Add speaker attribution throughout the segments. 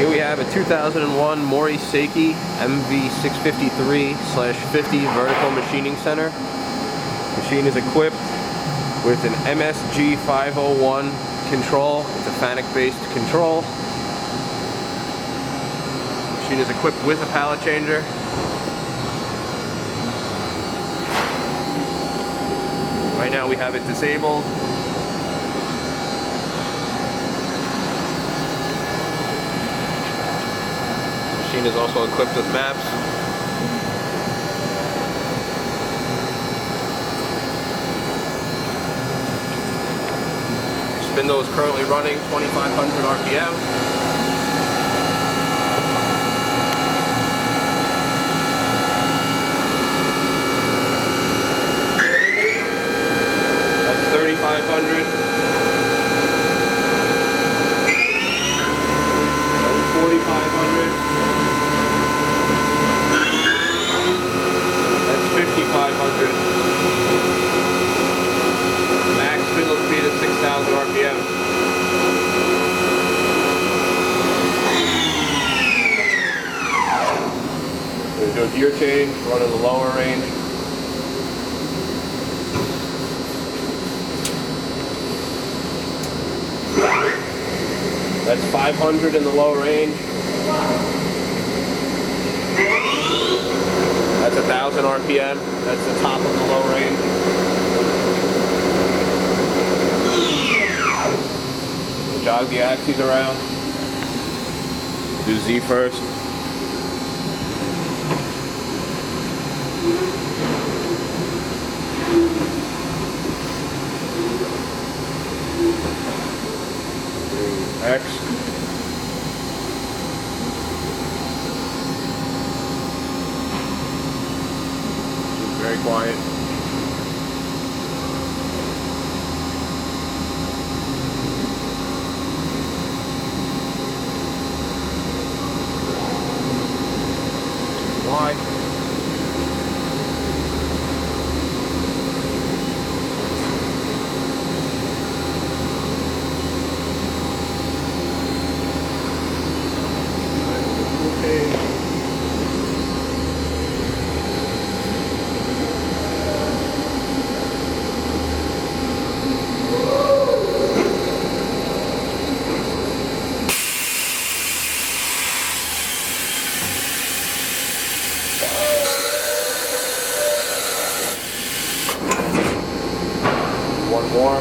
Speaker 1: Here we have a 2001 Mori Seiki MV653-50 vertical machining center. Machine is equipped with an MSG501 control. It's a FANUC-based control. Machine is equipped with a pallet changer. Right now we have it disabled. Machine is also equipped with maps. Spindle is currently running 2,500 RPM. That's 3,500. 4,500. That's 5,500. Max spindle speed is 6,000 RPM. We're going to do a gear change, run in the lower range. That's 500 in the low range. That's 1,000 RPM. That's the top of the low range. Jog the axes around. Do Z first. X. Very quiet. Y. One more.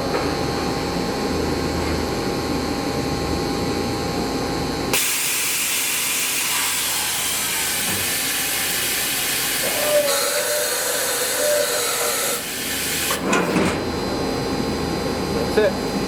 Speaker 1: That's it.